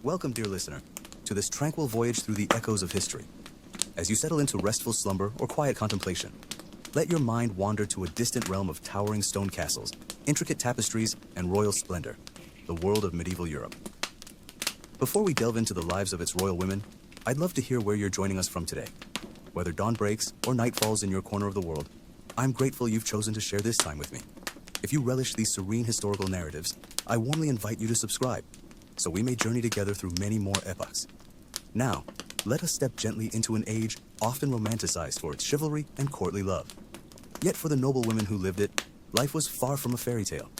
Welcome, dear listener, to this tranquil voyage through the echoes of history. As you settle into restful slumber or quiet contemplation, let your mind wander to a distant realm of towering stone castles, intricate tapestries, and royal splendor, the world of medieval Europe. Before we delve into the lives of its royal women, I'd love to hear where you're joining us from today. Whether dawn breaks or night falls in your corner of the world, I'm grateful you've chosen to share this time with me. If you relish these serene historical narratives, I warmly invite you to subscribe, so we may journey together through many more epochs. Now, let us step gently into an age often romanticized for its chivalry and courtly love. Yet for the noblewomen who lived it, life was far from a fairy tale.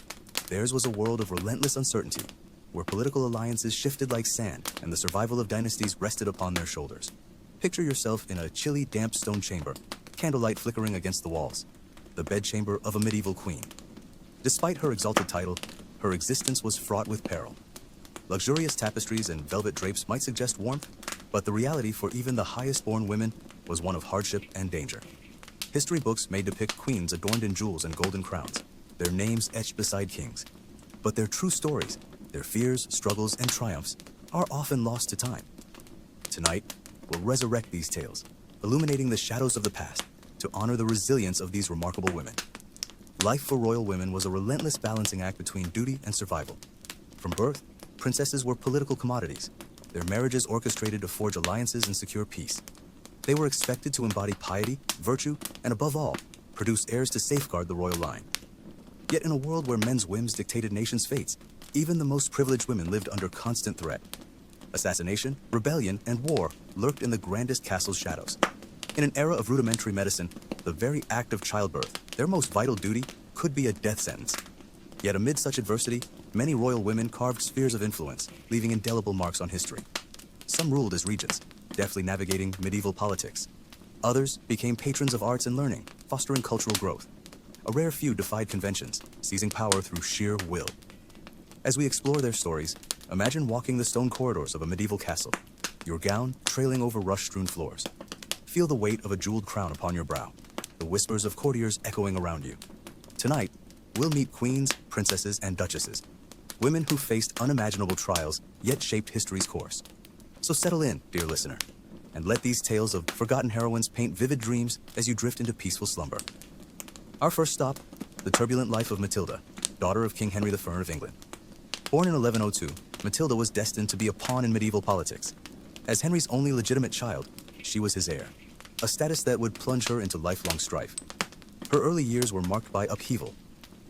Theirs was a world of relentless uncertainty, where political alliances shifted like sand and the survival of dynasties rested upon their shoulders. Picture yourself in a chilly, damp stone chamber, candlelight flickering against the walls, the bedchamber of a medieval queen. Despite her exalted title, her existence was fraught with peril. Luxurious tapestries and velvet drapes might suggest warmth, but the reality for even the highest-born women was one of hardship and danger. History books may depict queens adorned in jewels and golden crowns, their names etched beside kings. But their true stories, their fears, struggles, and triumphs, are often lost to time. Tonight, we'll resurrect these tales, illuminating the shadows of the past to honor the resilience of these remarkable women. Life for royal women was a relentless balancing act between duty and survival. From birth, princesses were political commodities, their marriages orchestrated to forge alliances and secure peace. They were expected to embody piety, virtue, and above all, produce heirs to safeguard the royal line. Yet in a world where men's whims dictated nations' fates, even the most privileged women lived under constant threat. Assassination, rebellion, and war lurked in the grandest castle's shadows. In an era of rudimentary medicine, the very act of childbirth, their most vital duty, could be a death sentence. Yet amid such adversity, many royal women carved spheres of influence, leaving indelible marks on history. Some ruled as regents, deftly navigating medieval politics. Others became patrons of arts and learning, fostering cultural growth. A rare few defied conventions, seizing power through sheer will. As we explore their stories, imagine walking the stone corridors of a medieval castle, your gown trailing over rush-strewn floors. Feel the weight of a jeweled crown upon your brow, the whispers of courtiers echoing around you. Tonight, we'll meet queens, princesses, and duchesses, women who faced unimaginable trials yet shaped history's course. So settle in, dear listener, and let these tales of forgotten heroines paint vivid dreams as you drift into peaceful slumber. Our first stop, the turbulent life of Matilda, daughter of King Henry I of England. Born in 1102, Matilda was destined to be a pawn in medieval politics. As Henry's only legitimate child, she was his heir, a status that would plunge her into lifelong strife. Her early years were marked by upheaval.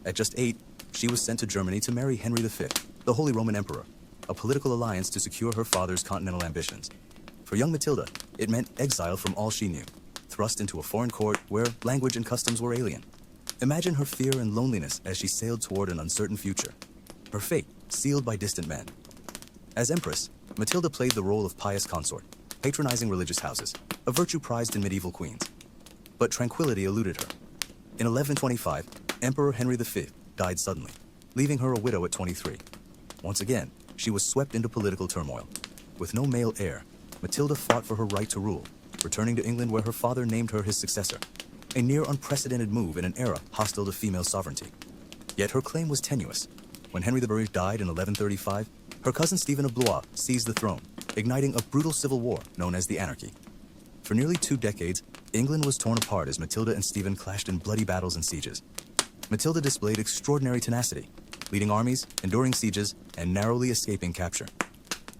At just 8, she was sent to Germany to marry Henry V, the Holy Roman Emperor, a political alliance to secure her father's continental ambitions. For young Matilda, it meant exile from all she knew, thrust into a foreign court where language and customs were alien. Imagine her fear and loneliness as she sailed toward an uncertain future, her fate sealed by distant men. As empress, Matilda played the role of pious consort, patronizing religious houses, a virtue prized in medieval queens. But tranquility eluded her. In 1125, Emperor Henry V died suddenly, leaving her a widow at 23. Once again, she was swept into political turmoil. With no male heir, Matilda fought for her right to rule, returning to England where her father named her his successor, a near unprecedented move in an era hostile to female sovereignty. Yet her claim was tenuous. When Henry the Brave died in 1135, her cousin Stephen of Blois seized the throne, igniting a brutal civil war known as the Anarchy. For nearly 2 decades, England was torn apart as Matilda and Stephen clashed in bloody battles and sieges. Matilda displayed extraordinary tenacity, leading armies, enduring sieges, and narrowly escaping capture.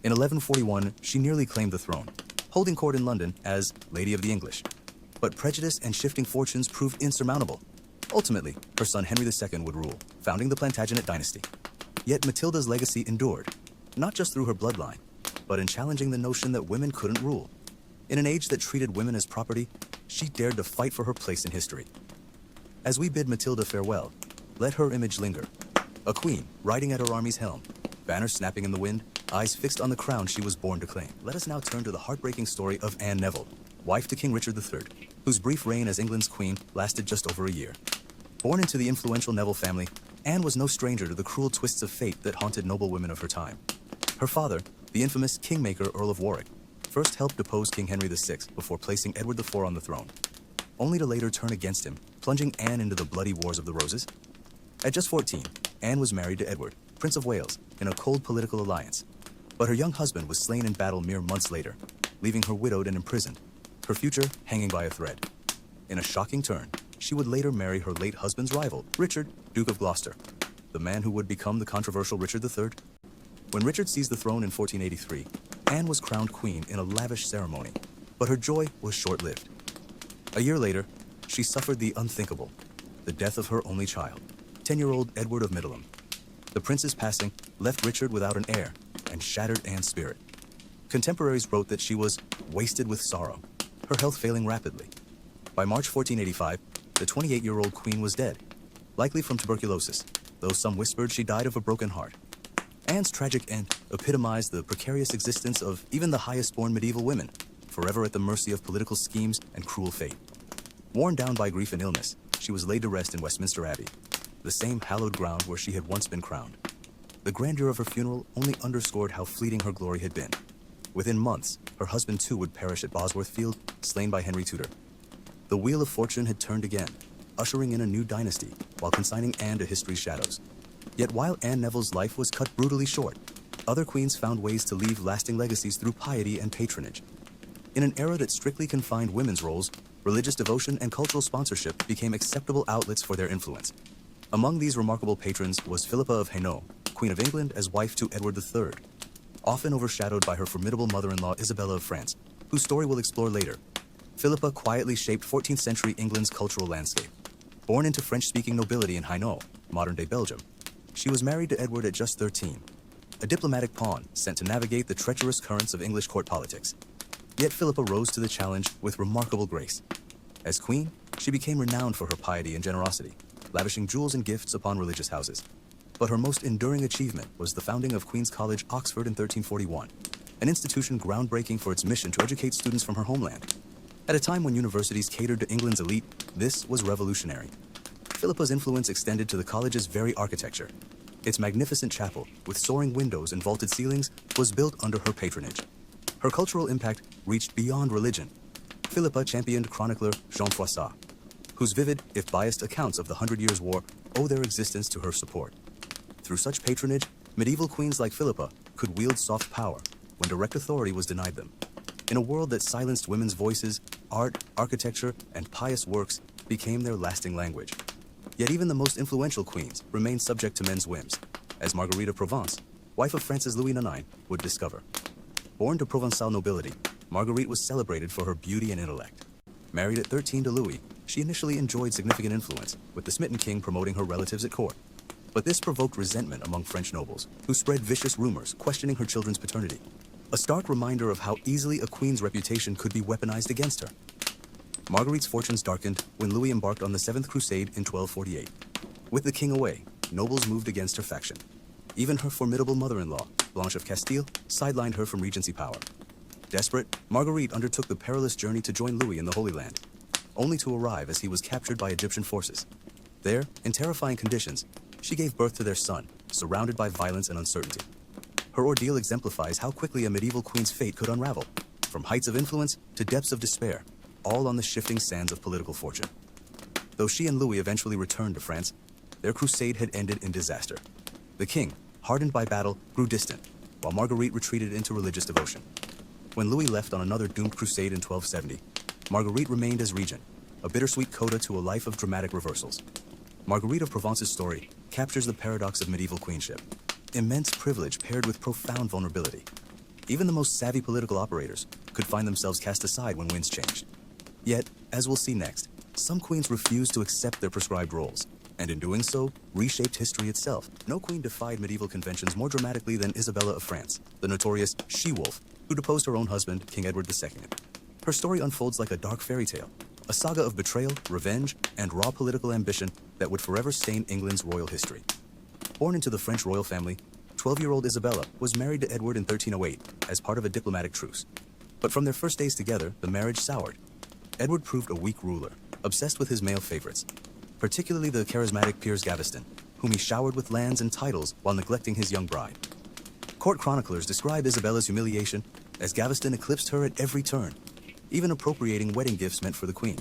In 1141, she nearly claimed the throne, holding court in London as Lady of the English. But prejudice and shifting fortunes proved insurmountable. Ultimately, her son Henry II would rule, founding the Plantagenet dynasty. Yet Matilda's legacy endured, not just through her bloodline, but in challenging the notion that women couldn't rule. In an age that treated women as property, she dared to fight for her place in history. As we bid Matilda farewell, let her image linger. A queen riding at her army's helm, banners snapping in the wind, eyes fixed on the crown she was born to claim. Let us now turn to the heartbreaking story of Anne Neville, wife to King Richard III, whose brief reign as England's queen lasted just over a year. Born into the influential Neville family, Anne was no stranger to the cruel twists of fate that haunted noblewomen of her time. Her father, the infamous Kingmaker Earl of Warwick, first helped depose King Henry VI before placing Edward IV on the throne, only to later turn against him, plunging Anne into the bloody Wars of the Roses. At just 14, Anne was married to Edward, Prince of Wales, in a cold political alliance. But her young husband was slain in battle mere months later, leaving her widowed and imprisoned, her future hanging by a thread. In a shocking turn, she would later marry her late husband's rival, Richard, Duke of Gloucester, the man who would become the controversial Richard III. When Richard seized the throne in 1483, Anne was crowned queen in a lavish ceremony, but her joy was short-lived. A year later, she suffered the unthinkable, the death of her only child, 10-year-old Edward of Middleham. The prince's passing left Richard without an heir and shattered Anne's spirit. Contemporaries wrote that she was wasted with sorrow, her health failing rapidly. By March 1485, the 28-year-old queen was dead, likely from tuberculosis, though some whispered she died of a broken heart. Anne's tragic end epitomized the precarious existence of even the highest-born medieval women, forever at the mercy of political schemes and cruel fate. Worn down by grief and illness, she was laid to rest in Westminster Abbey, the same hallowed ground where she had once been crowned. The grandeur of her funeral only underscored how fleeting her glory had been. Within months, her husband too would perish at Bosworth Field, slain by Henry Tudor. The wheel of fortune had turned again, ushering in a new dynasty while consigning Anne to history's shadows. Yet while Anne Neville's life was cut brutally short, other queens found ways to leave lasting legacies through piety and patronage. In an era that strictly confined women's roles, religious devotion and cultural sponsorship became acceptable outlets for their influence. Among these remarkable patrons was Philippa of Hainaut, Queen of England as wife to Edward III, often overshadowed by her formidable mother-in-law Isabella of France, whose story we'll explore later. Philippa quietly shaped 14th century England's cultural landscape. Born into French-speaking nobility in Hainaut, modern-day Belgium, she was married to Edward at just 13, a diplomatic pawn sent to navigate the treacherous currents of English court politics. Yet Philippa rose to the challenge with remarkable grace. As queen, she became renowned for her piety and generosity, lavishing jewels and gifts upon religious houses. But her most enduring achievement was the founding of Queen's College, Oxford in 1341, an institution groundbreaking for its mission to educate students from her homeland. At a time when universities catered to England's elite, this was revolutionary. Philippa's influence extended to the college's very architecture. Its magnificent chapel, with soaring windows and vaulted ceilings, was built under her patronage. Her cultural impact reached beyond religion. Philippa championed chronicler Jean Froissart, whose vivid, if biased, accounts of the Hundred Years' War owe their existence to her support. Through such patronage, medieval queens like Philippa could wield soft power when direct authority was denied them. In a world that silenced women's voices, art, architecture, and pious works became their lasting language. Yet even the most influential queens remained subject to men's whims, as Marguerite of Provence, wife of Francis Louis IX, would discover. Born to Provençal nobility, Marguerite was celebrated for her beauty and intellect. Married at 13 to Louis, she initially enjoyed significant influence, with the smitten king promoting her relatives at court. But this provoked resentment among French nobles, who spread vicious rumors questioning her children's paternity. A stark reminder of how easily a queen's reputation could be weaponized against her. Marguerite's fortunes darkened when Louis embarked on the Seventh Crusade in 1248. With the king away, nobles moved against her faction. Even her formidable mother-in-law, Blanche of Castile, sidelined her from regency power. Desperate, Marguerite undertook the perilous journey to join Louis in the Holy Land, only to arrive as he was captured by Egyptian forces. There, in terrifying conditions, she gave birth to their son, surrounded by violence and uncertainty. Her ordeal exemplifies how quickly a medieval queen's fate could unravel, from heights of influence to depths of despair, all on the shifting sands of political fortune. Though she and Louis eventually returned to France, their crusade had ended in disaster. The king, hardened by battle, grew distant, while Marguerite retreated into religious devotion. When Louis left on another doomed crusade in 1270, Marguerite remained as regent, a bittersweet coda to a life of dramatic reversals. Marguerite of Provence's story captures the paradox of medieval queenship. Immense privilege paired with profound vulnerability. Even the most savvy political operators could find themselves cast aside when winds changed. Yet, as we'll see next, some queens refused to accept their prescribed roles, and in doing so, reshaped history itself. No queen defied medieval conventions more dramatically than Isabella of France, the notorious she-wolf, who deposed her own husband, King Edward II. Her story unfolds like a dark fairy tale, a saga of betrayal, revenge, and raw political ambition that would forever stain England's royal history. Born into the French royal family, 12-year-old Isabella was married to Edward in 1308 as part of a diplomatic truce. But from their first days together, the marriage soured. Edward proved a weak ruler, obsessed with his male favorites, particularly the charismatic Piers Gaveston, whom he showered with lands and titles while neglecting his young bride. Court chroniclers describe Isabella's humiliation as Gaveston eclipsed her at every turn, even appropriating wedding gifts meant for the queen.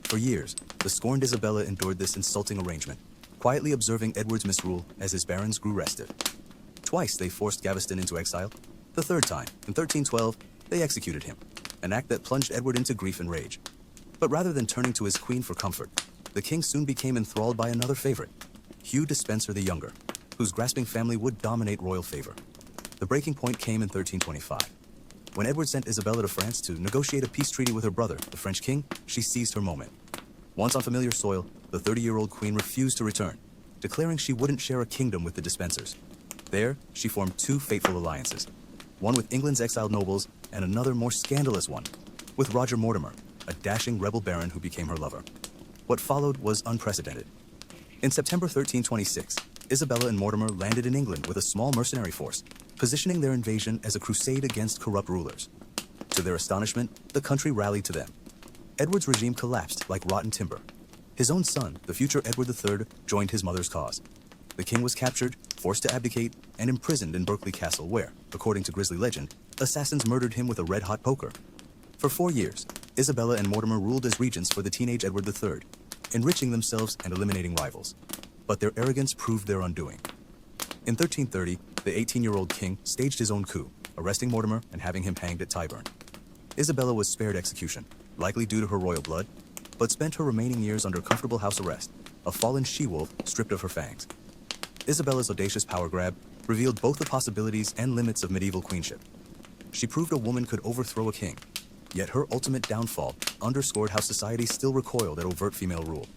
For years, the scorned Isabella endured this insulting arrangement, quietly observing Edward's misrule as his barons grew restive. Twice they forced Gaveston into exile, The third time, in 1312, they executed him, an act that plunged Edward into grief and rage. But rather than turning to his queen for comfort, the king soon became enthralled by another favorite, Hugh Despenser the Younger, whose grasping family would dominate royal favor. The breaking point came in 1325. When Edward sent Isabella to France to negotiate a peace treaty with her brother, the French king, she seized her moment. Once on familiar soil, the 30-year-old queen refused to return, declaring she wouldn't share a kingdom with the Despensers. There, she formed two fateful alliances, one with England's exiled nobles and another more scandalous one, with Roger Mortimer, a dashing rebel baron who became her lover. What followed was unprecedented. In September 1326, Isabella and Mortimer landed in England with a small mercenary force, positioning their invasion as a crusade against corrupt rulers. To their astonishment, the country rallied to them. Edward's regime collapsed like rotten timber. His own son, the future Edward III, joined his mother's cause. The king was captured, forced to abdicate, and imprisoned in Berkeley Castle where, according to grisly legend, assassins murdered him with a red-hot poker. For 4 years, Isabella and Mortimer ruled as regents for the teenage Edward III, enriching themselves and eliminating rivals. But their arrogance proved their undoing. In 1330, the 18-year-old king staged his own coup, arresting Mortimer and having him hanged at Tyburn. Isabella was spared execution, likely due to her royal blood, but spent her remaining years under comfortable house arrest, a fallen she-wolf stripped of her fangs. Isabella's audacious power grab revealed both the possibilities and limits of medieval queenship. She proved a woman could overthrow a king, yet her ultimate downfall underscored how society still recoiled at overt female rule.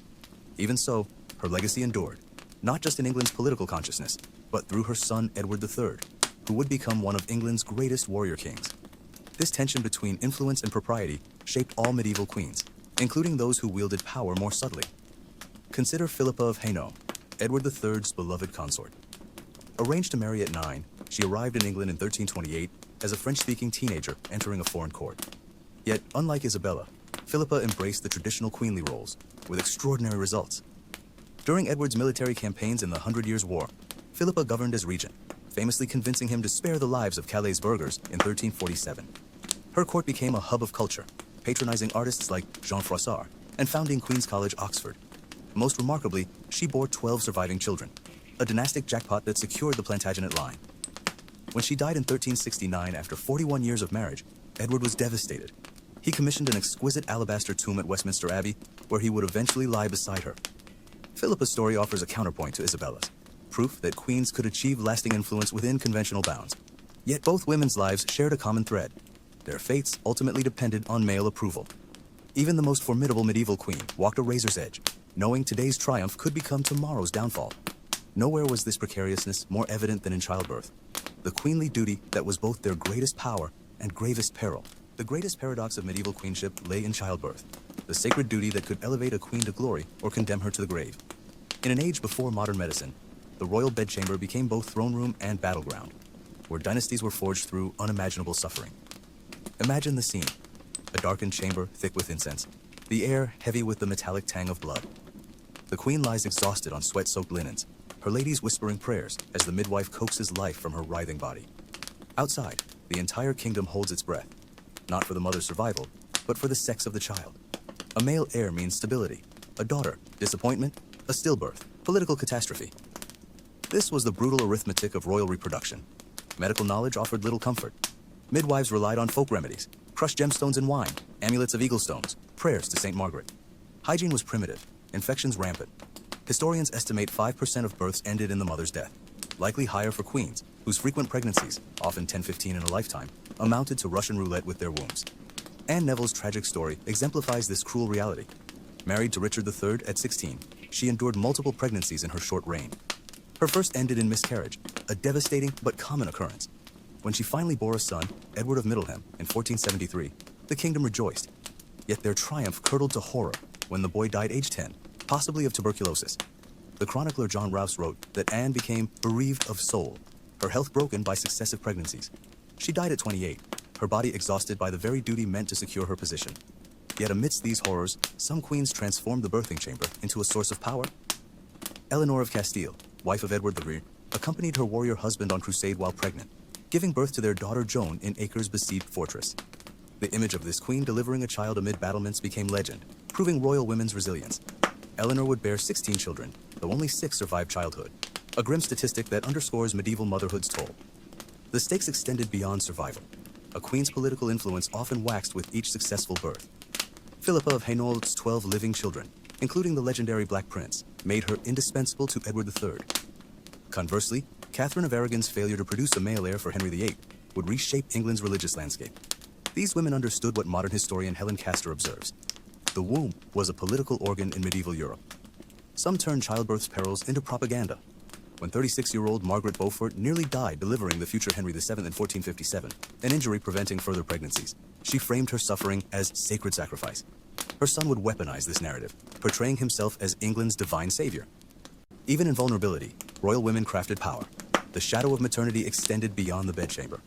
Even so, her legacy endured, not just in England's political consciousness, but through her son Edward III, who would become one of England's greatest warrior kings. This tension between influence and propriety shaped all medieval queens, including those who wielded power more subtly. Consider Philippa of Hainaut, Edward III's beloved consort. Arranged to marry at 9, she arrived in England in 1328 as a French-speaking teenager entering a foreign court. Yet, unlike Isabella, Philippa embraced the traditional queenly roles, with extraordinary results. During Edward's military campaigns in the Hundred Years' War, Philippa governed as regent, famously convincing him to spare the lives of Calais burghers in 1347. Her court became a hub of culture, patronizing artists like Jean Froissart and founding Queen's College, Oxford. Most remarkably, she bore 12 surviving children, a dynastic jackpot that secured the Plantagenet line. When she died in 1369 after 41 years of marriage, Edward was devastated. He commissioned an exquisite alabaster tomb at Westminster Abbey, where he would eventually lie beside her. Philippa's story offers a counterpoint to Isabella's, proof that queens could achieve lasting influence within conventional bounds. Yet both women's lives shared a common thread. Their fates ultimately depended on male approval. Even the most formidable medieval queen walked a razor's edge, knowing today's triumph could become tomorrow's downfall. Nowhere was this precariousness more evident than in childbirth, the queenly duty that was both their greatest power and gravest peril. The greatest paradox of medieval queenship lay in childbirth, the sacred duty that could elevate a queen to glory or condemn her to the grave. In an age before modern medicine, the royal bedchamber became both throne room and battleground, where dynasties were forged through unimaginable suffering. Imagine the scene: a darkened chamber thick with incense, the air heavy with the metallic tang of blood. The queen lies exhausted on sweat-soaked linens, her ladies whispering prayers as the midwife coaxes life from her writhing body. Outside, the entire kingdom holds its breath, not for the mother's survival, but for the sex of the child. A male heir means stability, a daughter, disappointment, a stillbirth, political catastrophe. This was the brutal arithmetic of royal reproduction. Medical knowledge offered little comfort. Midwives relied on folk remedies, crushed gemstones in wine, amulets of eagle stones, prayers to St. Margaret. Hygiene was primitive, infections rampant. Historians estimate 5% of births ended in the mother's death, likely higher for queens, whose frequent pregnancies, often 10-15 in a lifetime, amounted to Russian roulette with their wombs. Anne Neville's tragic story exemplifies this cruel reality. Married to Richard III at 16, she endured multiple pregnancies in her short reign. Her first ended in miscarriage, a devastating but common occurrence. When she finally bore a son, Edward of Middleham, in 1473, the kingdom rejoiced. Yet their triumph curdled to horror when the boy died aged 10, possibly of tuberculosis. The chronicler John Rouse wrote that Anne became bereaved of soul, her health broken by successive pregnancies. She died at 28, her body exhausted by the very duty meant to secure her position. Yet amidst these horrors, some queens transformed the birthing chamber into a source of power. Eleanor of Castile, wife of Edward III, accompanied her warrior husband on crusade while pregnant, giving birth to their daughter Joan in Acre's besieged fortress. The image of this queen delivering a child amid battlements became legend, proving royal women's resilience. Eleanor would bear 16 children, though only 6 survived childhood, a grim statistic that underscores medieval motherhood's toll. The stakes extended beyond survival. A queen's political influence often waxed with each successful birth. Philippa of Hainault's 12 living children, including the legendary Black Prince, made her indispensable to Edward III. Conversely, Catherine of Aragon's failure to produce a male heir for Henry VIII would reshape England's religious landscape. These women understood what modern historian Helen Castor observes. The womb was a political organ in medieval Europe. Some turned childbirth's perils into propaganda. When 36-year-old Margaret Beaufort nearly died delivering the future Henry VII in 1457, an injury preventing further pregnancies, she framed her suffering as sacred sacrifice. Her son would weaponize this narrative, portraying himself as England's divine savior. Even in vulnerability, royal women crafted power. The shadow of maternity extended beyond the bedchamber.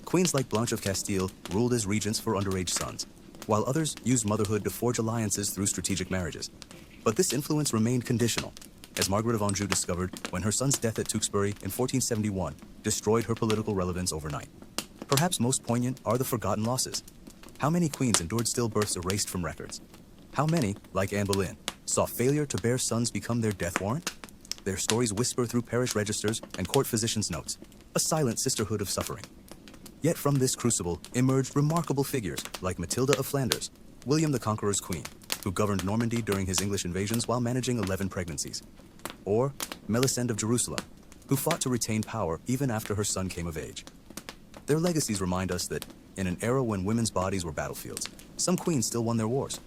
Queens like Blanche of Castile ruled as regents for underage sons, while others used motherhood to forge alliances through strategic marriages. But this influence remained conditional, as Margaret of Anjou discovered when her son's death at Tewkesbury in 1471 destroyed her political relevance overnight. Perhaps most poignant are the forgotten losses. How many queens endured stillbirths erased from records? How many, like Anne Boleyn, saw failure to bear sons become their death warrant? Their stories whisper through parish registers and court physicians' notes, a silent sisterhood of suffering. Yet from this crucible emerged remarkable figures like Matilda of Flanders, William the Conqueror's queen, who governed Normandy during his English invasions while managing 11 pregnancies. Or Melisende of Jerusalem, who fought to retain power even after her son came of age. Their legacies remind us that, in an era when women's bodies were battlefields, some queens still won their wars.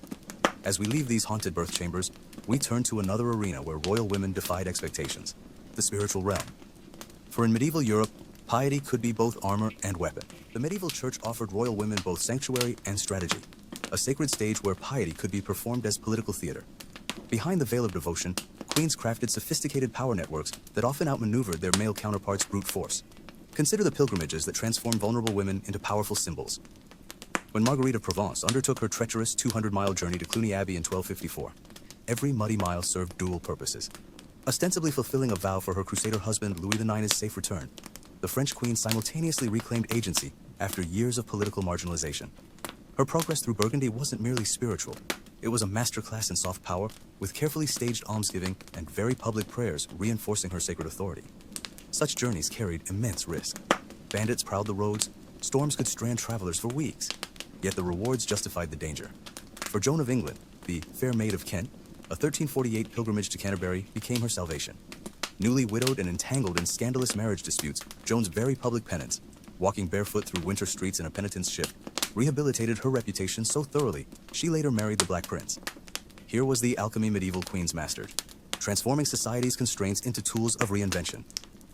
As we leave these haunted birth chambers, we turn to another arena where royal women defied expectations, the spiritual realm. For in medieval Europe, piety could be both armor and weapon. The medieval church offered royal women both sanctuary and strategy, a sacred stage where piety could be performed as political theater. Behind the veil of devotion, queens crafted sophisticated power networks that often outmaneuvered their male counterparts' brute force. Consider the pilgrimages that transformed vulnerable women into powerful symbols. When Marguerite of Provence undertook her treacherous 200-mile journey to Cluny Abbey in 1254, every muddy mile served dual purposes. Ostensibly fulfilling a vow for her crusader husband Louis IX's safe return, the French queen simultaneously reclaimed agency after years of political marginalization. Her progress through Burgundy wasn't merely spiritual. It was a masterclass in soft power, with carefully staged almsgiving and very public prayers reinforcing her sacred authority. Such journeys carried immense risk. Bandits prowled the roads, storms could strand travelers for weeks. Yet the rewards justified the danger. For Joan of England, the Fair Maid of Kent, a 1348 pilgrimage to Canterbury became her salvation. Newly widowed and entangled in scandalous marriage disputes, Joan's very public penance, walking barefoot through winter streets in a penitent's shift, rehabilitated her reputation so thoroughly, she later married the Black Prince. Here was the alchemy medieval queens mastered, transforming society's constraints into tools of reinvention.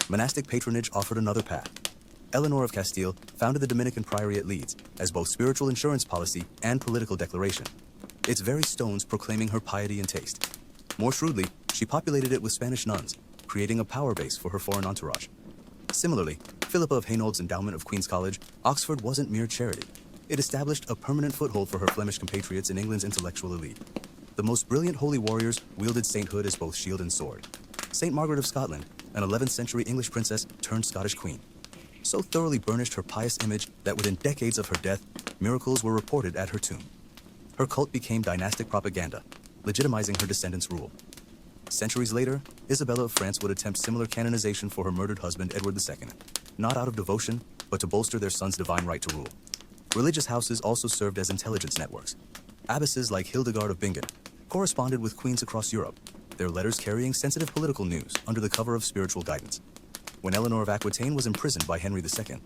Monastic patronage offered another path. Eleanor of Castile founded the Dominican Priory at Leeds as both spiritual insurance policy and political declaration, its very stones proclaiming her piety and taste. More shrewdly, she populated it with Spanish nuns, creating a power base for her foreign entourage. Similarly, Philippa of Hainault's endowment of Queen's College, Oxford wasn't mere charity. It established a permanent foothold for her Flemish compatriots in England's intellectual elite. The most brilliant holy warriors wielded sainthood as both shield and sword. St. Margaret of Scotland, an 11th century English princess turned Scottish queen, so thoroughly burnished her pious image that within decades of her death, miracles were reported at her tomb. Her cult became dynastic propaganda, legitimizing her descendants' rule. Centuries later, Isabella of France would attempt similar canonization for her murdered husband Edward II, not out of devotion, but to bolster their son's divine right to rule. Religious houses also served as intelligence networks. Abbesses like Hildegard of Bingen corresponded with queens across Europe, their letters carrying sensitive political news under the cover of spiritual guidance. When Eleanor of Aquitaine was imprisoned by Henry II,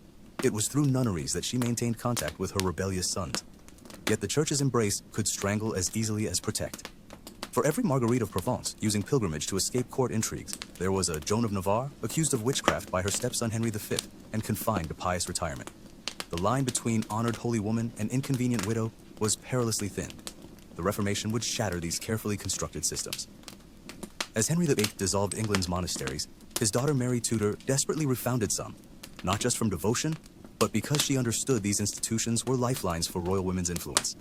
it was through nunneries that she maintained contact with her rebellious sons. Yet the church's embrace could strangle as easily as protect. For every Marguerite of Provence using pilgrimage to escape court intrigues, there was a Joan of Navarre accused of witchcraft by her stepson Henry V and confined to pious retirement. The line between honored holy woman and inconvenient widow was perilously thin. The Reformation would shatter these carefully constructed systems. As Henry VIII dissolved England's monasteries, his daughter Mary Tudor desperately refounded some, not just from devotion, but because she understood these institutions were lifelines for royal women's influence.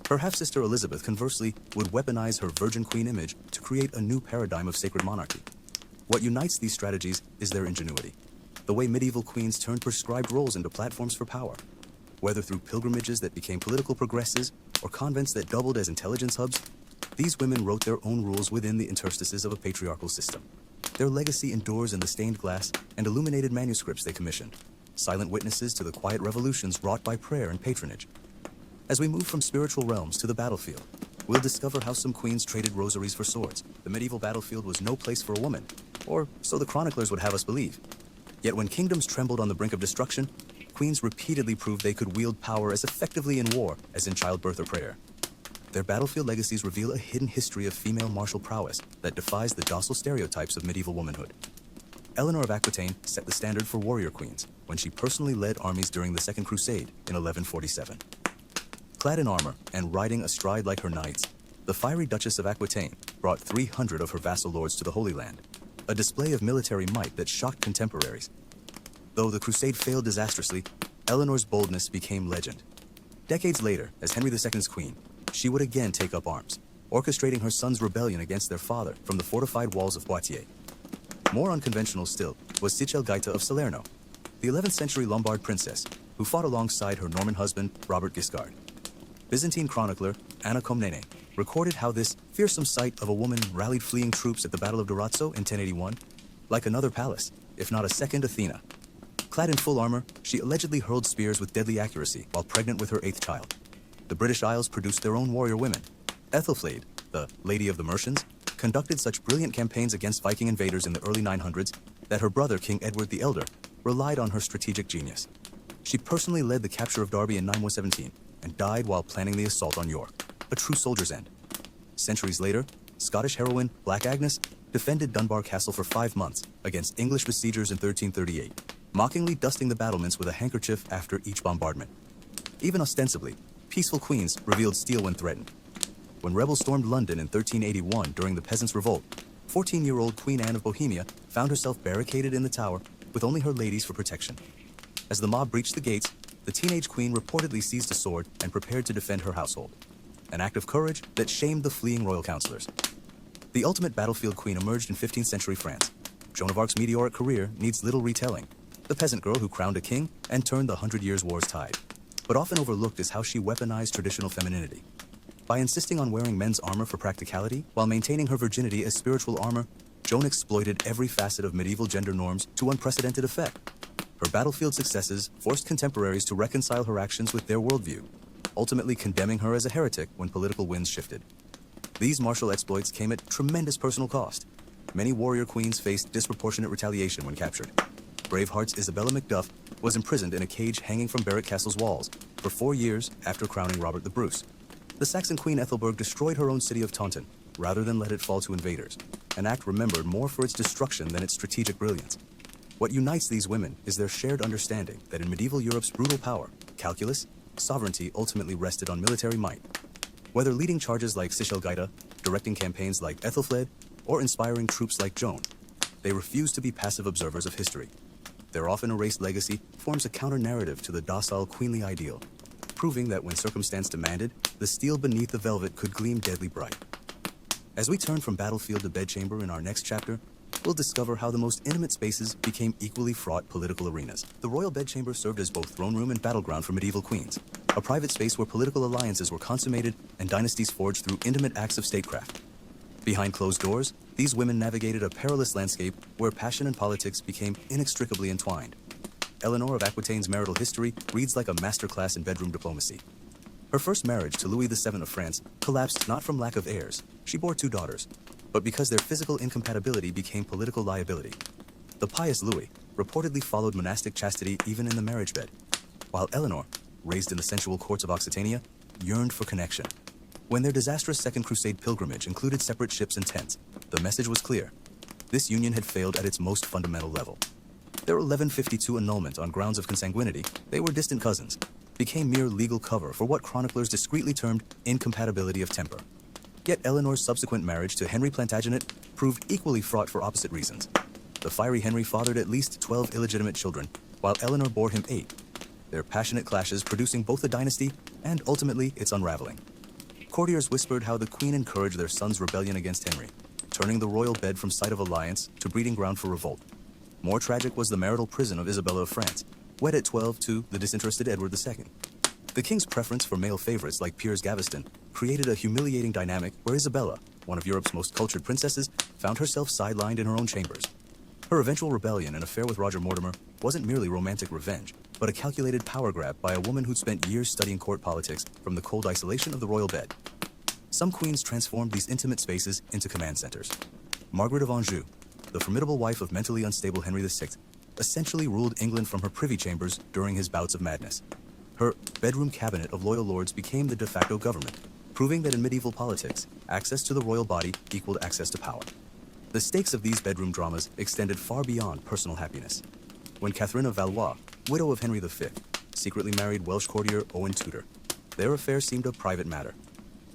Her half-sister Elizabeth, conversely, would weaponize her virgin queen image to create a new paradigm of sacred monarchy. What unites these strategies is their ingenuity, the way medieval queens turned prescribed roles into platforms for power. Whether through pilgrimages that became political progresses or convents that doubled as intelligence hubs, these women wrote their own rules within the interstices of a patriarchal system. Their legacy endures in the stained glass and illuminated manuscripts they commissioned, silent witnesses to the quiet revolutions wrought by prayer and patronage. As we move from spiritual realms to the battlefield, we'll discover how some queens traded rosaries for swords. The medieval battlefield was no place for a woman, or so the chroniclers would have us believe. Yet when kingdoms trembled on the brink of destruction, queens repeatedly proved they could wield power as effectively in war as in childbirth or prayer. Their battlefield legacies reveal a hidden history of female martial prowess that defies the docile stereotypes of medieval womanhood. Eleanor of Aquitaine set the standard for warrior queens when she personally led armies during the Second Crusade in 1147. Clad in armor and riding astride like her knights, the fiery Duchess of Aquitaine brought 300 of her vassal lords to the Holy Land, a display of military might that shocked contemporaries. Though the crusade failed disastrously, Eleanor's boldness became legend. Decades later, as Henry II's queen, she would again take up arms, orchestrating her son's rebellion against their father from the fortified walls of Poitiers. More unconventional still was Sichelgaita of Salerno, the 11th century Lombard princess who fought alongside her Norman husband, Robert Guiscard. Byzantine chronicler Anna Komnene recorded how this fearsome sight of a woman rallied fleeing troops at the Battle of Durazzo in 1081, like another Pallas, if not a second Athena. Clad in full armor, she allegedly hurled spears with deadly accuracy while pregnant with her 8th child. The British Isles produced their own warrior women. Ethelflaed, the Lady of the Mercians, conducted such brilliant campaigns against Viking invaders in the early 900s that her brother, King Edward the Elder, relied on her strategic genius. She personally led the capture of Derby in 917 and died while planning the assault on York, a true soldier's end. Centuries later, Scottish heroine Black Agnes defended Dunbar Castle for 5 months against English besiegers in 1338, mockingly dusting the battlements with a handkerchief after each bombardment. Even ostensibly, peaceful queens revealed steel when threatened. When rebels stormed London in 1381 during the Peasants' Revolt, 14-year-old Queen Anne of Bohemia found herself barricaded in the tower with only her ladies for protection. As the mob breached the gates, the teenage queen reportedly seized a sword and prepared to defend her household, an act of courage that shamed the fleeing royal counselors. The ultimate battlefield queen emerged in 15th century France. Joan of Arc's meteoric career needs little retelling. The peasant girl who crowned a king and turned the 100 Years' War's tide. But often overlooked is how she weaponized traditional femininity. By insisting on wearing men's armor for practicality while maintaining her virginity as spiritual armor, Joan exploited every facet of medieval gender norms to unprecedented effect. Her battlefield successes forced contemporaries to reconcile her actions with their worldview, ultimately condemning her as a heretic when political winds shifted. These martial exploits came at tremendous personal cost. Many warrior queens faced disproportionate retaliation when captured. Braveheart's Isabella Macduff was imprisoned in a cage hanging from Berwick Castle's walls for 4 years after crowning Robert the Bruce. The Saxon Queen Ethelberg destroyed her own city of Taunton rather than let it fall to invaders, an act remembered more for its destruction than its strategic brilliance. What unites these women is their shared understanding that in medieval Europe's brutal power, calculus, sovereignty ultimately rested on military might. Whether leading charges like Sichelgaita, directing campaigns like Ethelflaed, or inspiring troops like Joan, they refuse to be passive observers of history. Their often erased legacy forms a counter-narrative to the docile queenly ideal, proving that when circumstance demanded, the steel beneath the velvet could gleam deadly bright. As we turn from battlefield to bedchamber in our next chapter, we'll discover how the most intimate spaces became equally fraught political arenas. The royal bedchamber served as both throne room and battleground for medieval queens, a private space where political alliances were consummated and dynasties forged through intimate acts of statecraft. Behind closed doors, these women navigated a perilous landscape where passion and politics became inextricably entwined. Eleanor of Aquitaine's marital history reads like a masterclass in bedroom diplomacy. Her first marriage to Louis VII of France collapsed not from lack of heirs, she bore 2 daughters, but because their physical incompatibility became political liability. The pious Louis reportedly followed monastic chastity even in the marriage bed, while Eleanor, raised in the sensual courts of Occitania, yearned for connection. When their disastrous Second Crusade pilgrimage included separate ships and tents, the message was clear. This union had failed at its most fundamental level. Their 1152 annulment on grounds of consanguinity, they were distant cousins, became mere legal cover for what chroniclers discreetly termed incompatibility of temper. Yet Eleanor's subsequent marriage to Henry Plantagenet proved equally fraught for opposite reasons. The fiery Henry fathered at least 12 illegitimate children, while Eleanor bore him 8, their passionate clashes producing both a dynasty and ultimately its unraveling. Courtiers whispered how the queen encouraged their son's rebellion against Henry, turning the royal bed from site of alliance to breeding ground for revolt. More tragic was the marital prison of Isabella of France, wed at 12 to the disinterested Edward II. The king's preference for male favorites like Piers Gaveston created a humiliating dynamic where Isabella, one of Europe's most cultured princesses, found herself sidelined in her own chambers. Her eventual rebellion and affair with Roger Mortimer wasn't merely romantic revenge, but a calculated power grab by a woman who'd spent years studying court politics from the cold isolation of the royal bed. Some queens transformed these intimate spaces into command centers. Margaret of Anjou, the formidable wife of mentally unstable Henry VI, essentially ruled England from her privy chambers during his bouts of madness. Her bedroom cabinet of loyal lords became the de facto government, proving that in medieval politics, access to the royal body equaled access to power. The stakes of these bedroom dramas extended far beyond personal happiness. When Catherine of Valois, widow of Henry V, secretly married Welsh courtier Owen Tudor, their affair seemed a private matter.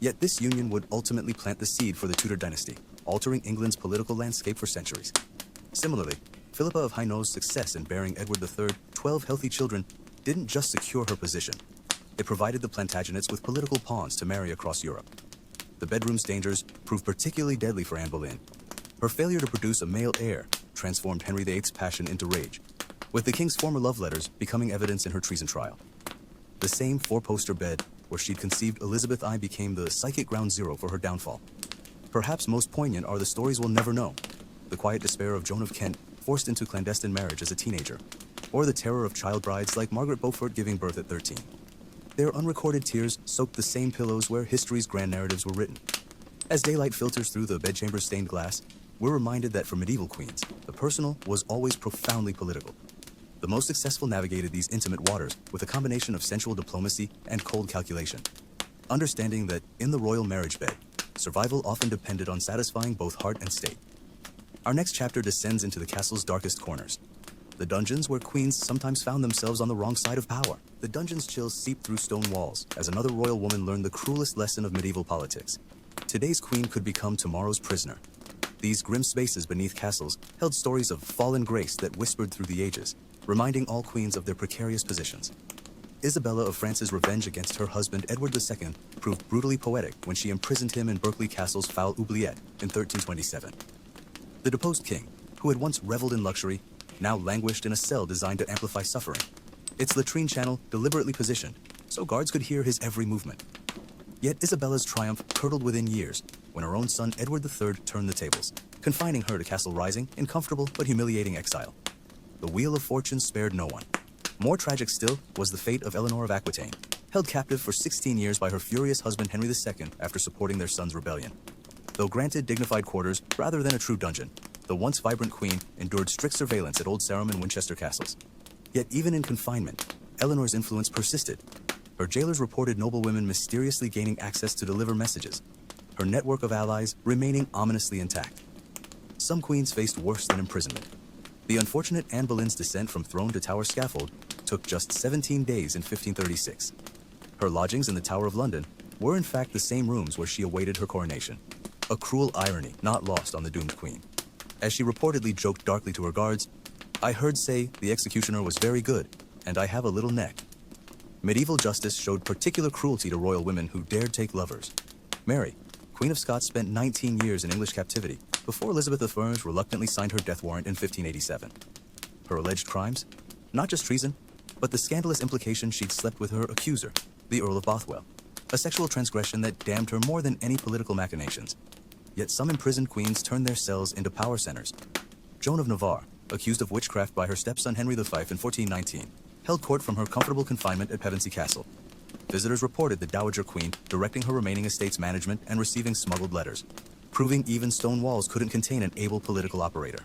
Yet this union would ultimately plant the seed for the Tudor dynasty, altering England's political landscape for centuries. Similarly, Philippa of Hainault's success in bearing Edward III 12 healthy children didn't just secure her position. It provided the Plantagenets with political pawns to marry across Europe. The bedroom's dangers proved particularly deadly for Anne Boleyn. Her failure to produce a male heir transformed Henry VIII's passion into rage, with the king's former love letters becoming evidence in her treason trial. The same four-poster bed where she'd conceived Elizabeth I became the psychic ground zero for her downfall. Perhaps most poignant are the stories we'll never know: the quiet despair of Joan of Kent forced into clandestine marriage as a teenager, or the terror of child brides like Margaret Beaufort giving birth at 13. Their unrecorded tears soaked the same pillows where history's grand narratives were written. As daylight filters through the bedchamber's stained glass, we're reminded that for medieval queens, the personal was always profoundly political. The most successful navigated these intimate waters with a combination of sensual diplomacy and cold calculation, understanding that in the royal marriage bed, survival often depended on satisfying both heart and state. Our next chapter descends into the castle's darkest corners, the dungeons where queens sometimes found themselves on the wrong side of power. The dungeon's chills seeped through stone walls as another royal woman learned the cruelest lesson of medieval politics. Today's queen could become tomorrow's prisoner. These grim spaces beneath castles held stories of fallen grace that whispered through the ages, reminding all queens of their precarious positions. Isabella of France's revenge against her husband Edward II proved brutally poetic when she imprisoned him in Berkeley Castle's foul oubliette in 1327. The deposed king, who had once reveled in luxury, now languished in a cell designed to amplify suffering, its latrine channel deliberately positioned so guards could hear his every movement. Yet Isabella's triumph curdled within years when her own son Edward III turned the tables, confining her to Castle Rising in comfortable but humiliating exile. The wheel of fortune spared no one. More tragic still was the fate of Eleanor of Aquitaine, held captive for 16 years by her furious husband Henry II after supporting their son's rebellion. Though granted dignified quarters rather than a true dungeon, the once vibrant queen endured strict surveillance at Old Sarum and Winchester castles. Yet even in confinement, Eleanor's influence persisted. Her jailers reported noblewomen mysteriously gaining access to deliver messages, her network of allies remaining ominously intact. Some queens faced worse than imprisonment. The unfortunate Anne Boleyn's descent from throne to Tower scaffold took just 17 days in 1536. Her lodgings in the Tower of London were in fact the same rooms where she awaited her coronation, a cruel irony not lost on the doomed queen. As she reportedly joked darkly to her guards, "I heard say the executioner was very good, and I have a little neck." Medieval justice showed particular cruelty to royal women who dared take lovers. Mary, Queen of Scots, spent 19 years in English captivity before Elizabeth I reluctantly signed her death warrant in 1587. Her alleged crimes? Not just treason, but the scandalous implication she'd slept with her accuser, the Earl of Bothwell, a sexual transgression that damned her more than any political machinations. Yet some imprisoned queens turned their cells into power centers. Joan of Navarre, accused of witchcraft by her stepson Henry V in 1419, held court from her comfortable confinement at Pevensey Castle. Visitors reported the Dowager Queen directing her remaining estate's management and receiving smuggled letters, proving even stone walls couldn't contain an able political operator.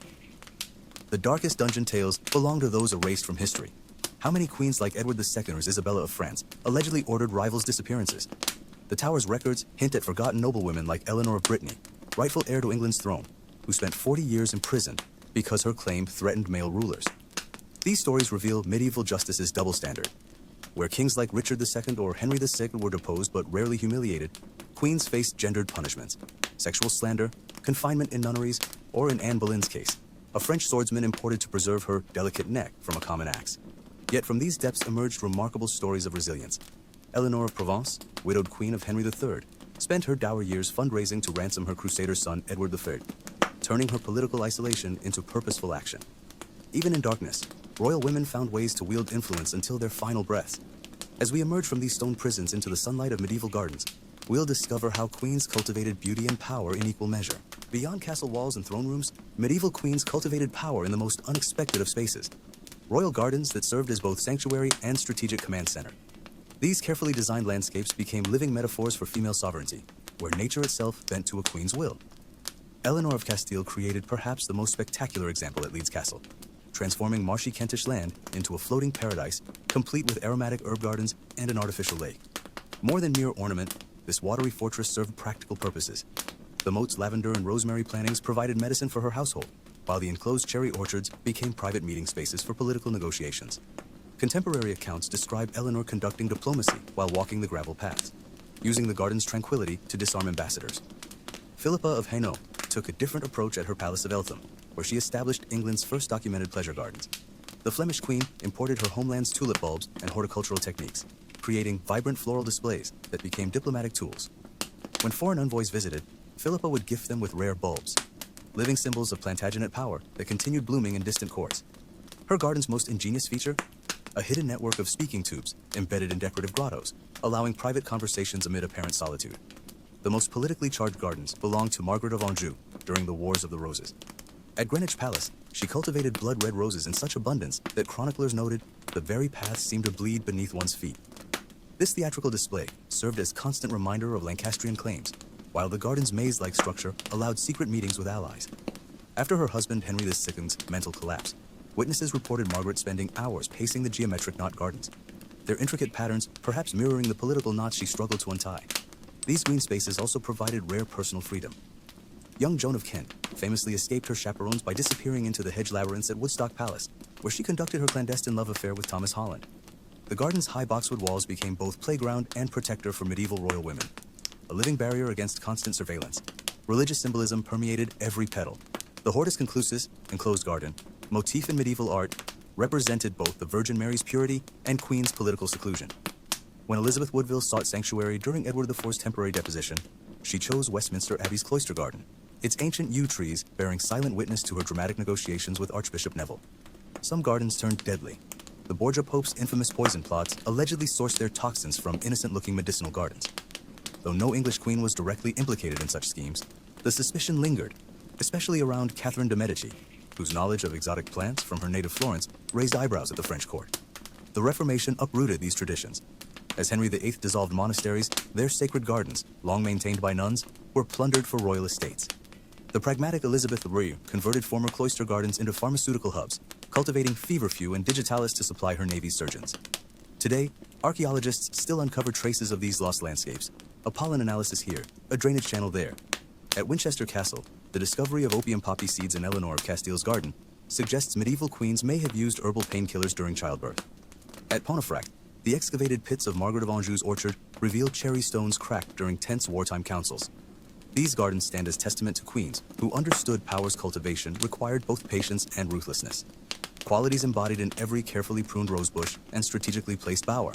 The darkest dungeon tales belong to those erased from history. How many queens like Edward II or Isabella of France allegedly ordered rivals' disappearances? The Tower's records hint at forgotten noblewomen like Eleanor of Brittany, rightful heir to England's throne, who spent 40 years in prison because her claim threatened male rulers. These stories reveal medieval justice's double standard. Where kings like Richard II or Henry II were deposed but rarely humiliated, queens faced gendered punishments, sexual slander, confinement in nunneries, or in Anne Boleyn's case, a French swordsman imported to preserve her delicate neck from a common axe. Yet from these depths emerged remarkable stories of resilience. Eleanor of Provence, widowed queen of Henry III, spent her dour years fundraising to ransom her crusader son Edward III, turning her political isolation into purposeful action. Even in darkness, royal women found ways to wield influence until their final breaths. As we emerge from these stone prisons into the sunlight of medieval gardens, we'll discover how queens cultivated beauty and power in equal measure. Beyond castle walls and throne rooms, medieval queens cultivated power in the most unexpected of spaces. Royal gardens that served as both sanctuary and strategic command center. These carefully designed landscapes became living metaphors for female sovereignty, where nature itself bent to a queen's will. Eleanor of Castile created perhaps the most spectacular example at Leeds Castle, transforming marshy Kentish land into a floating paradise, complete with aromatic herb gardens and an artificial lake. More than mere ornament, this watery fortress served practical purposes. The moat's lavender and rosemary plantings provided medicine for her household, while the enclosed cherry orchards became private meeting spaces for political negotiations. Contemporary accounts describe Eleanor conducting diplomacy while walking the gravel paths, using the garden's tranquility to disarm ambassadors. Philippa of Hainaut took a different approach at her Palace of Eltham, where she established England's first documented pleasure gardens. The Flemish queen imported her homeland's tulip bulbs and horticultural techniques, creating vibrant floral displays that became diplomatic tools. When foreign envoys visited, Philippa would gift them with rare bulbs, living symbols of Plantagenet power that continued blooming in distant courts. Her garden's most ingenious feature? A hidden network of speaking tubes embedded in decorative grottos, allowing private conversations amid apparent solitude. The most politically charged gardens belonged to Margaret of Anjou during the Wars of the Roses. At Greenwich Palace, she cultivated blood-red roses in such abundance that chroniclers noted the very paths seemed to bleed beneath one's feet. This theatrical display served as constant reminder of Lancastrian claims, while the garden's maze-like structure allowed secret meetings with allies. After her husband Henry II's mental collapse, witnesses reported Margaret spending hours pacing the geometric knot gardens, their intricate patterns perhaps mirroring the political knots she struggled to untie. These green spaces also provided rare personal freedom. Young Joan of Kent famously escaped her chaperones by disappearing into the hedge labyrinths at Woodstock Palace, where she conducted her clandestine love affair with Thomas Holland. The garden's high boxwood walls became both playground and protector for medieval royal women, a living barrier against constant surveillance. Religious symbolism permeated every petal. The Hortus Conclusus, enclosed garden, motif in medieval art, represented both the Virgin Mary's purity and Queen's political seclusion. When Elizabeth Woodville sought sanctuary during Edward IV's temporary deposition, she chose Westminster Abbey's cloister garden, its ancient yew trees bearing silent witness to her dramatic negotiations with Archbishop Neville. Some gardens turned deadly. The Borgia Pope's infamous poison plots allegedly sourced their toxins from innocent-looking medicinal gardens. Though no English queen was directly implicated in such schemes, the suspicion lingered, especially around Catherine de' Medici, whose knowledge of exotic plants from her native Florence raised eyebrows at the French court. The Reformation uprooted these traditions. As Henry VIII dissolved monasteries, their sacred gardens, long maintained by nuns, were plundered for royal estates. The pragmatic Elizabeth Rue converted former cloister gardens into pharmaceutical hubs, cultivating feverfew and digitalis to supply her navy's surgeons. Today, archaeologists still uncover traces of these lost landscapes, a pollen analysis here, a drainage channel there. At Winchester Castle, the discovery of opium poppy seeds in Eleanor of Castile's garden suggests medieval queens may have used herbal painkillers during childbirth. At Pontefract, the excavated pits of Margaret of Anjou's orchard reveal cherry stones cracked during tense wartime councils. These gardens stand as testament to queens who understood power's cultivation required both patience and ruthlessness, qualities embodied in every carefully pruned rosebush and strategically placed bower.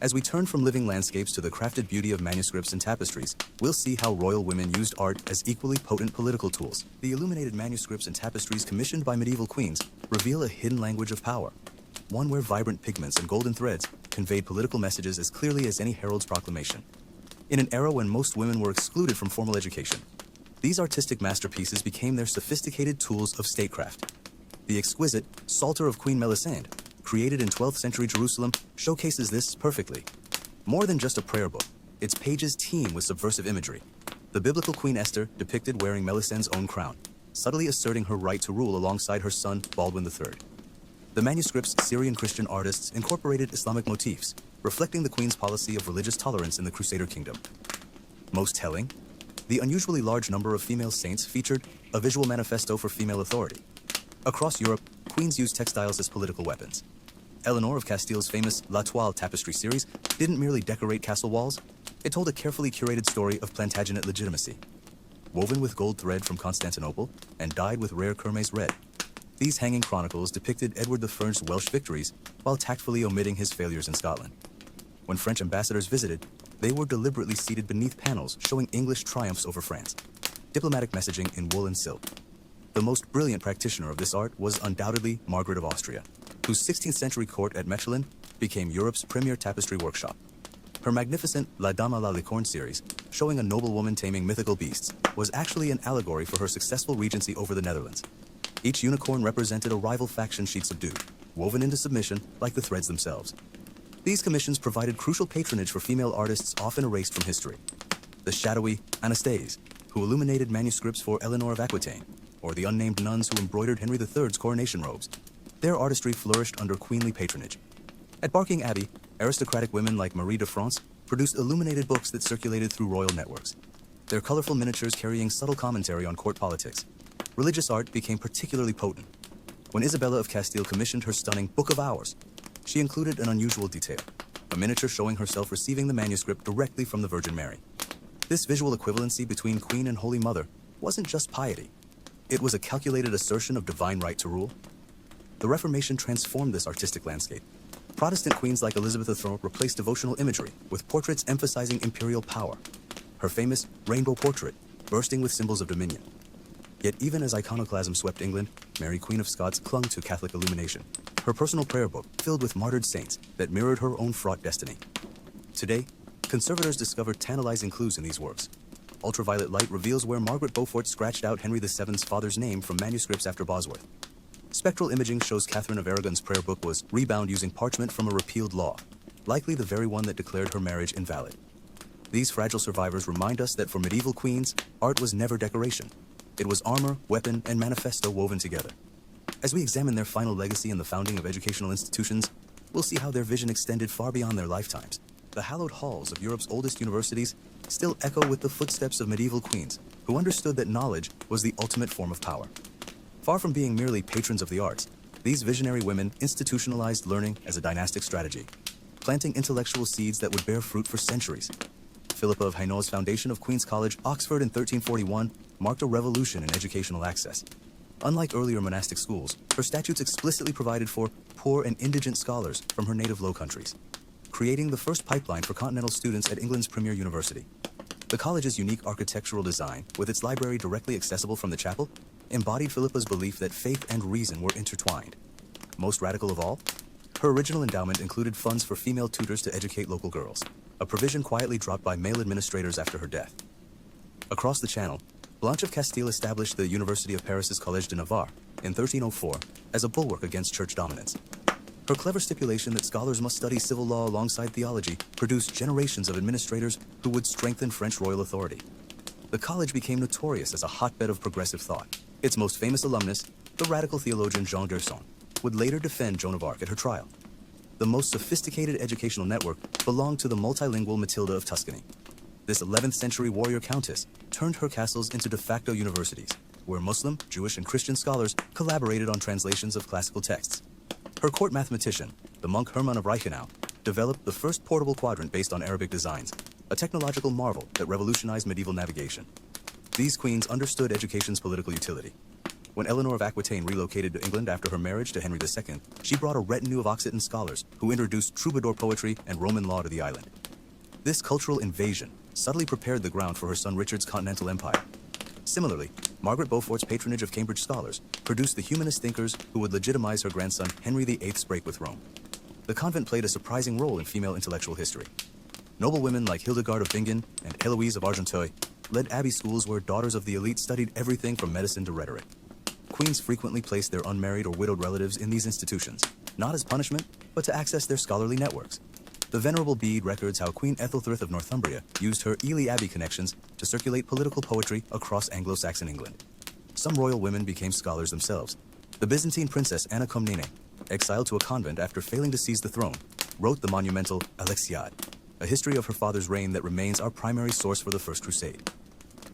As we turn from living landscapes to the crafted beauty of manuscripts and tapestries, we'll see how royal women used art as equally potent political tools. The illuminated manuscripts and tapestries commissioned by medieval queens reveal a hidden language of power, one where vibrant pigments and golden threads conveyed political messages as clearly as any herald's proclamation. In an era when most women were excluded from formal education, these artistic masterpieces became their sophisticated tools of statecraft. The exquisite Psalter of Queen Melisande, created in 12th century Jerusalem, showcases this perfectly. More than just a prayer book, its pages teem with subversive imagery. The biblical Queen Esther depicted wearing Melisande's own crown, subtly asserting her right to rule alongside her son Baldwin III. The manuscript's Syrian Christian artists incorporated Islamic motifs, reflecting the Queen's policy of religious tolerance in the Crusader kingdom. Most telling, the unusually large number of female saints featured a visual manifesto for female authority. Across Europe, queens used textiles as political weapons. Eleanor of Castile's famous La Toile tapestry series didn't merely decorate castle walls, it told a carefully curated story of Plantagenet legitimacy. Woven with gold thread from Constantinople and dyed with rare Kermes red, these hanging chronicles depicted Edward I's Welsh victories while tactfully omitting his failures in Scotland. When French ambassadors visited, they were deliberately seated beneath panels showing English triumphs over France, diplomatic messaging in wool and silk. The most brilliant practitioner of this art was undoubtedly Margaret of Austria, whose 16th century court at Mechlin became Europe's premier tapestry workshop. Her magnificent La Dame à la Licorne series showing a noblewoman taming mythical beasts, was actually an allegory for her successful regency over the Netherlands. Each unicorn represented a rival faction she'd subdued, woven into submission like the threads themselves. These commissions provided crucial patronage for female artists often erased from history. The shadowy Anastasia, who illuminated manuscripts for Eleanor of Aquitaine, or the unnamed nuns who embroidered Henry III's coronation robes. Their artistry flourished under queenly patronage. At Barking Abbey, aristocratic women like Marie de France produced illuminated books that circulated through royal networks, their colorful miniatures carrying subtle commentary on court politics. Religious art became particularly potent. When Isabella of Castile commissioned her stunning Book of Hours, she included an unusual detail, a miniature showing herself receiving the manuscript directly from the Virgin Mary. This visual equivalency between Queen and Holy Mother wasn't just piety. It was a calculated assertion of divine right to rule. The Reformation transformed this artistic landscape. Protestant queens like Elizabeth the Throne replaced devotional imagery with portraits emphasizing imperial power. Her famous rainbow portrait bursting with symbols of dominion. Yet even as iconoclasm swept England, Mary Queen of Scots clung to Catholic illumination. Her personal prayer book filled with martyred saints that mirrored her own fraught destiny. Today, conservators discovered tantalizing clues in these works. Ultraviolet light reveals where Margaret Beaufort scratched out Henry VII's father's name from manuscripts after Bosworth. Spectral imaging shows Catherine of Aragon's prayer book was rebound using parchment from a repealed law, likely the very one that declared her marriage invalid. These fragile survivors remind us that for medieval queens, art was never decoration. It was armor, weapon, and manifesto woven together. As we examine their final legacy in the founding of educational institutions, we'll see how their vision extended far beyond their lifetimes. The hallowed halls of Europe's oldest universities still echo with the footsteps of medieval queens who understood that knowledge was the ultimate form of power. Far from being merely patrons of the arts, these visionary women institutionalized learning as a dynastic strategy, planting intellectual seeds that would bear fruit for centuries. Philippa of Hainault's foundation of Queen's College, Oxford in 1341 marked a revolution in educational access. Unlike earlier monastic schools, her statutes explicitly provided for poor and indigent scholars from her native Low Countries, creating the first pipeline for continental students at England's premier university. The college's unique architectural design, with its library directly accessible from the chapel, embodied Philippa's belief that faith and reason were intertwined. Most radical of all, her original endowment included funds for female tutors to educate local girls, a provision quietly dropped by male administrators after her death. Across the Channel, Blanche of Castile established the University of Paris's Collège de Navarre in 1304 as a bulwark against church dominance. Her clever stipulation that scholars must study civil law alongside theology produced generations of administrators who would strengthen French royal authority. The college became notorious as a hotbed of progressive thought. Its most famous alumnus, the radical theologian Jean Gerson, would later defend Joan of Arc at her trial. The most sophisticated educational network belonged to the multilingual Matilda of Tuscany. This 11th century warrior countess turned her castles into de facto universities, where Muslim, Jewish, and Christian scholars collaborated on translations of classical texts. Her court mathematician, the monk Hermann of Reichenau, developed the first portable quadrant based on Arabic designs, a technological marvel that revolutionized medieval navigation. These queens understood education's political utility. When Eleanor of Aquitaine relocated to England after her marriage to Henry II, she brought a retinue of Occitan scholars who introduced troubadour poetry and Roman law to the island. This cultural invasion subtly prepared the ground for her son Richard's continental empire. Similarly, Margaret Beaufort's patronage of Cambridge scholars produced the humanist thinkers who would legitimize her grandson Henry VIII's break with Rome. The convent played a surprising role in female intellectual history. Noblewomen like Hildegard of Bingen and Héloïse of Argenteuil led abbey schools where daughters of the elite studied everything from medicine to rhetoric. Queens frequently placed their unmarried or widowed relatives in these institutions, not as punishment, but to access their scholarly networks. The Venerable Bede records how Queen Ethelthryth of Northumbria used her Ely Abbey connections to circulate political poetry across Anglo-Saxon England. Some royal women became scholars themselves. The Byzantine princess Anna Komnene, exiled to a convent after failing to seize the throne, wrote the monumental Alexiad, a history of her father's reign that remains our primary source for the First Crusade.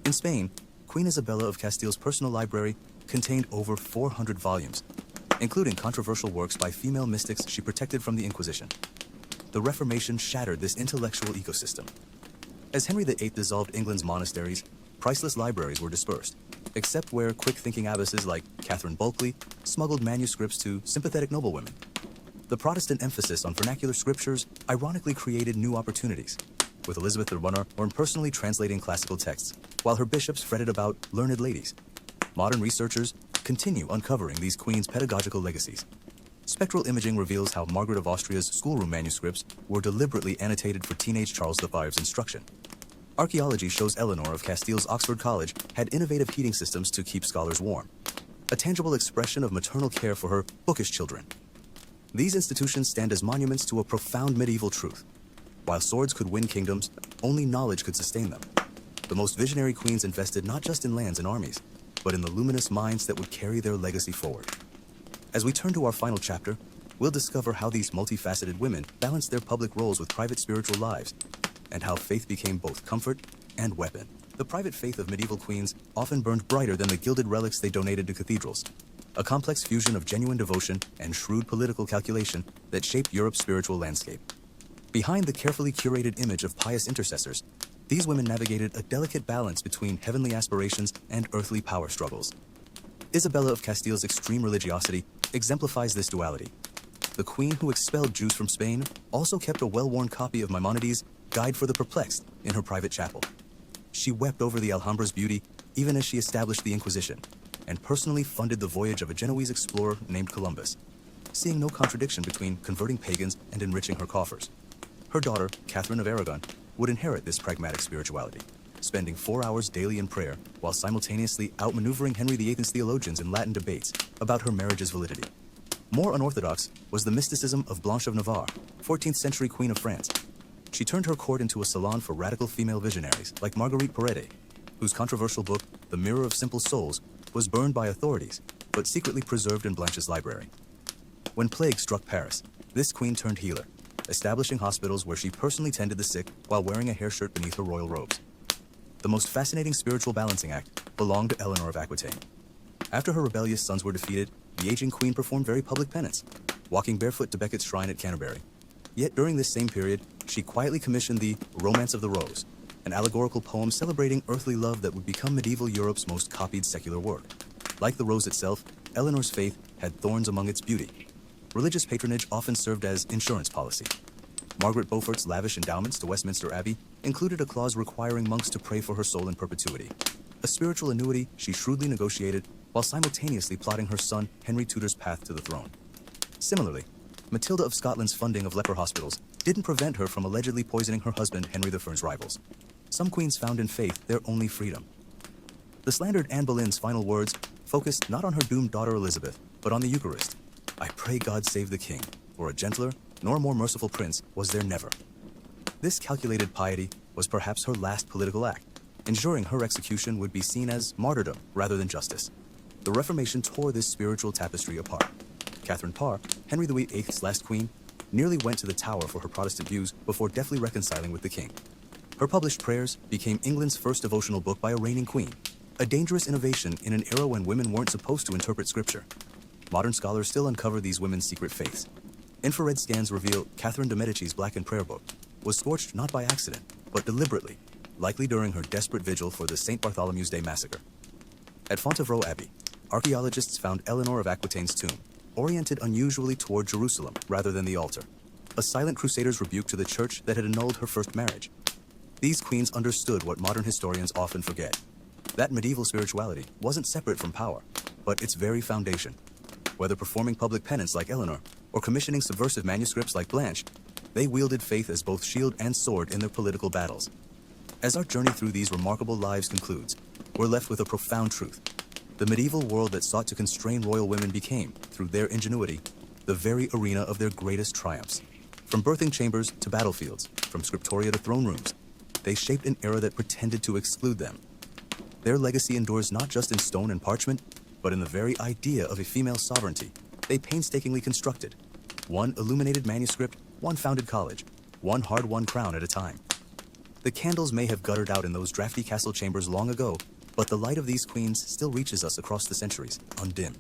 In Spain, Queen Isabella of Castile's personal library contained over 400 volumes, including controversial works by female mystics she protected from the Inquisition. The Reformation shattered this intellectual ecosystem. As Henry VIII dissolved England's monasteries, priceless libraries were dispersed, except where quick-thinking abbesses like Catherine Bulkley smuggled manuscripts to sympathetic noblewomen. The Protestant emphasis on vernacular scriptures ironically created new opportunities, with Elizabeth the Runner personally translating classical texts, while her bishops fretted about learned ladies. Modern researchers continue uncovering these queens' pedagogical legacies. Spectral imaging reveals how Margaret of Austria's schoolroom manuscripts were deliberately annotated for teenage Charles V's instruction. Archaeology shows Eleanor of Castile's Oxford College had innovative heating systems to keep scholars warm, a tangible expression of maternal care for her bookish children. These institutions stand as monuments to a profound medieval truth. While swords could win kingdoms, only knowledge could sustain them. The most visionary queens invested not just in lands and armies, but in the luminous minds that would carry their legacy forward. As we turn to our final chapter, we'll discover how these multifaceted women balanced their public roles with private spiritual lives, and how faith became both comfort and weapon. The private faith of medieval queens often burned brighter than the gilded relics they donated to cathedrals, a complex fusion of genuine devotion and shrewd political calculation that shaped Europe's spiritual landscape. Behind the carefully curated image of pious intercessors, these women navigated a delicate balance between heavenly aspirations and earthly power struggles. Isabella of Castile's extreme religiosity exemplifies this duality. The queen who expelled Jews from Spain also kept a well-worn copy of Maimonides' Guide for the Perplexed in her private chapel. She wept over the Alhambra's beauty even as she established the Inquisition, and personally funded the voyage of a Genoese explorer named Columbus, seeing no contradiction between converting pagans and enriching her coffers. Her daughter, Catherine of Aragon, would inherit this pragmatic spirituality, spending 4 hours daily in prayer while simultaneously outmaneuvering Henry VIII's theologians in Latin debates about her marriage's validity. More unorthodox was the mysticism of Blanche of Navarre, 14th century Queen of France. She turned her court into a salon for radical female visionaries like Marguerite Porete, whose controversial book, The Mirror of Simple Souls, was burned by authorities, but secretly preserved in Blanche's library. When plague struck Paris, this queen turned healer, establishing hospitals where she personally tended the sick while wearing a hair shirt beneath her royal robes. The most fascinating spiritual balancing act belonged to Eleanor of Aquitaine. After her rebellious sons were defeated, the aging queen performed very public penance, walking barefoot to Becket's shrine at Canterbury. Yet during this same period, she quietly commissioned the Romance of the Rose, an allegorical poem celebrating earthly love that would become medieval Europe's most copied secular work. Like the rose itself, Eleanor's faith had thorns among its beauty. Religious patronage often served as insurance policy. Margaret Beaufort's lavish endowments to Westminster Abbey included a clause requiring monks to pray for her soul in perpetuity, a spiritual annuity she shrewdly negotiated while simultaneously plotting her son Henry Tudor's path to the throne. Similarly, Matilda of Scotland's funding of leper hospitals didn't prevent her from allegedly poisoning her husband Henry I's rivals. Some queens found in faith their only freedom. The slandered Anne Boleyn's final words focused not on her doomed daughter Elizabeth, but on the Eucharist. I pray God save the king, for a gentler nor more merciful prince was there never. This calculated piety was perhaps her last political act, ensuring her execution would be seen as martyrdom rather than justice. The Reformation tore this spiritual tapestry apart. Catherine Parr, Henry VIII's last queen, nearly went to the Tower for her Protestant views before deftly reconciling with the king. Her published prayers became England's first devotional book by a reigning queen, a dangerous innovation in an era when women weren't supposed to interpret scripture. Modern scholars still uncover these women's secret faiths. Infrared scans reveal Catherine de' Medici's Blackened Prayer Book was scorched not by accident, but deliberately, likely during her desperate vigil for the St. Bartholomew's Day massacre. At Fontevraud Abbey, archaeologists found Eleanor of Aquitaine's tomb, oriented unusually toward Jerusalem rather than the altar, a silent crusader's rebuke to the church that had annulled her first marriage. These queens understood what modern historians often forget, that medieval spirituality wasn't separate from power, but its very foundation. Whether performing public penance like Eleanor, or commissioning subversive manuscripts like Blanche, they wielded faith as both shield and sword in their political battles. As our journey through these remarkable lives concludes, we're left with a profound truth. The medieval world that sought to constrain royal women became, through their ingenuity, the very arena of their greatest triumphs. From birthing chambers to battlefields, from scriptoria to throne rooms, they shaped an era that pretended to exclude them. Their legacy endures not just in stone and parchment, but in the very idea of a female sovereignty they painstakingly constructed. One illuminated manuscript, one founded college, one hard-won crown at a time. The candles may have guttered out in those drafty castle chambers long ago, but the light of these queens still reaches us across the centuries, undimmed.